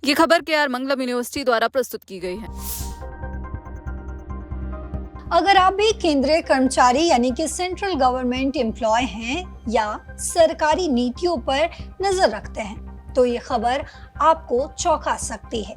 ये खबर KR मंगलम university द्वारा प्रस्तुत की गई है। अगर आप भी केंद्रीय कर्मचारी यानी कि सेंट्रल गवर्नमेंट एम्प्लॉय हैं या सरकारी नीतियों पर नजर रखते हैं तो ये खबर आपको चौंका सकती है।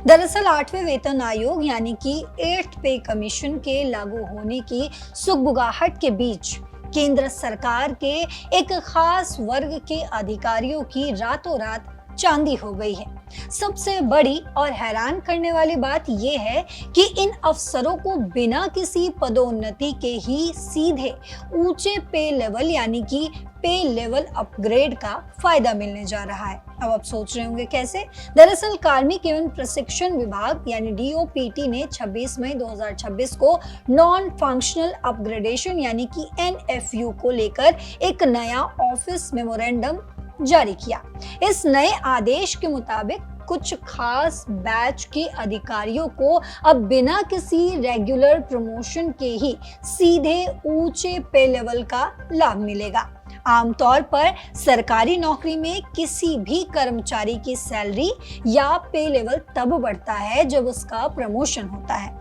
दरअसल 8वें वेतन आयोग यानी कि 8th पे कमीशन के लागू होने की सुगबुगाहट के बीच केंद्र सरकार के एक खास वर्ग के अधिकारियों की रातों रात चांदी हो गई है। सबसे बड़ी और हैरान करने वाली बात यह है कि इन अफसरों को बिना किसी पदोन्नति के ही सीधे ऊंचे पे लेवल यानी कि पे लेवल अपग्रेड का फायदा मिलने जा रहा है। अब आप सोच रहे होंगे कैसे? दरअसल कार्मिक एवं प्रशिक्षण विभाग यानी DOPT ने 26 मई 2026 को नॉन फंक्शनल अपग्रेडेशन यानी कि NFU को लेकर एक नया ऑफिस मेमोरेंडम जारी किया। इस नए आदेश के मुताबिक कुछ खास बैच के अधिकारियों को अब बिना किसी रेगुलर प्रमोशन के ही सीधे ऊंचे पे लेवल का लाभ मिलेगा। आमतौर पर सरकारी नौकरी में किसी भी कर्मचारी की सैलरी या पे लेवल तब बढ़ता है जब उसका प्रमोशन होता है,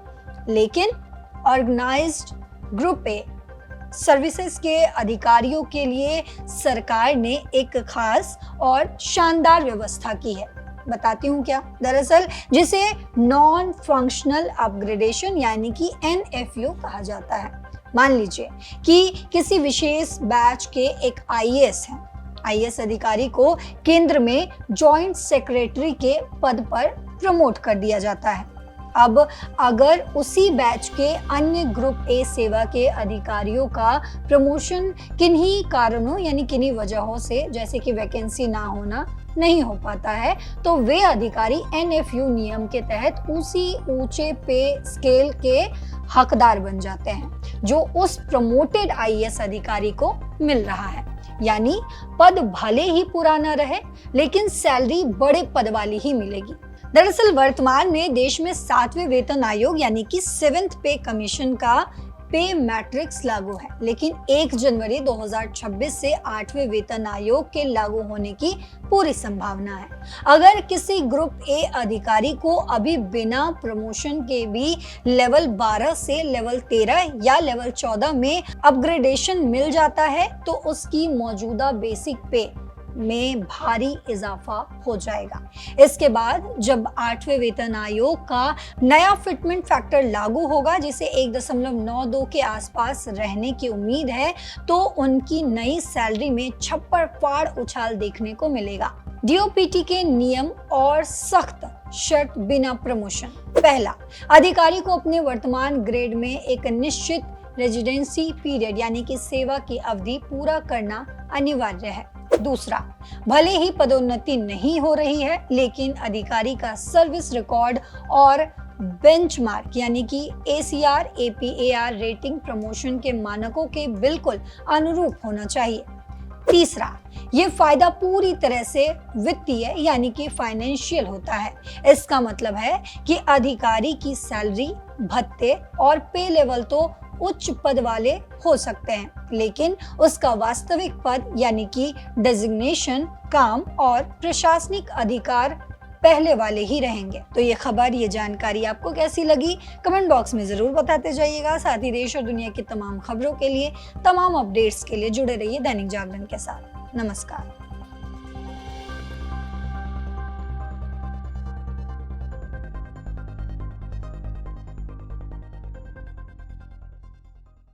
लेकिन ऑर्गेनाइज्ड ग्रुप ए सर्विसेज के अधिकारियों के लिए सरकार ने एक खास और शानदार व्यवस्था की है। बताती हूँ क्या। दरअसल जिसे नॉन फंक्शनल अपग्रेडेशन यानी कि NFU कहा जाता है। मान लीजिए कि किसी विशेष बैच के एक IAS हैं। IAS अधिकारी को केंद्र में जॉइंट सेक्रेटरी के पद पर प्रमोट कर दिया जाता है। अब अगर उसी बैच के अन्य ग्रुप ए सेवा के अधिकारियों का प्रमोशन किन्हीं कारणों यानी किन्हीं वजहों से जैसे कि वैकेंसी ना होना नहीं हो पाता है तो वे अधिकारी NFU नियम के तहत उसी ऊंचे पे स्केल के हकदार बन जाते हैं जो उस प्रमोटेड IAS अधिकारी को मिल रहा है। यानी पद भले ही पुराना रहे लेकिन सैलरी बड़े पद वाली ही मिलेगी। दरअसल वर्तमान में देश में 7वें वेतन आयोग यानी कि 7th पे कमीशन का पे मैट्रिक्स लागू है, लेकिन 1 जनवरी 2026 से 8वें वेतन आयोग के लागू होने की पूरी संभावना है। अगर किसी ग्रुप ए अधिकारी को अभी बिना प्रमोशन के भी लेवल 12 से लेवल 13 या लेवल 14 में अपग्रेडेशन मिल जाता है तो उसकी मौजूदा बेसिक पे में भारी इजाफा हो जाएगा। इसके बाद जब 8वें वेतन आयोग का नया फिटमेंट फैक्टर लागू होगा जिसे 1.92 के आसपास रहने की उम्मीद है तो उनकी नई सैलरी में छप्पर फाड़ उछाल देखने को मिलेगा। DOPT के नियम और सख्त शर्त बिना प्रमोशन। पहला, अधिकारी को अपने वर्तमान ग्रेड में एक निश्चित रेजिडेंसी पीरियड यानी कि सेवा की अवधि पूरा करना अनिवार्य है। दूसरा, भले ही पदोन्नति नहीं हो रही है लेकिन अधिकारी का सर्विस रिकॉर्ड और बेंचमार्क यानी कि ACR APAR रेटिंग प्रमोशन के मानकों के बिल्कुल अनुरूप होना चाहिए। तीसरा, ये फायदा पूरी तरह से वित्तीय यानी कि फाइनेंशियल होता है। इसका मतलब है कि अधिकारी की सैलरी, भत्ते और पे लेवल तो उच्च पद वाले हो सकते हैं लेकिन उसका वास्तविक पद यानी कि डेजिग्नेशन, काम और प्रशासनिक अधिकार पहले वाले ही रहेंगे। तो ये खबर, ये जानकारी आपको कैसी लगी कमेंट बॉक्स में जरूर बताते जाइएगा। साथ ही देश और दुनिया की तमाम खबरों के लिए, तमाम अपडेट्स के लिए जुड़े रहिए दैनिक जागरण के साथ। नमस्कार।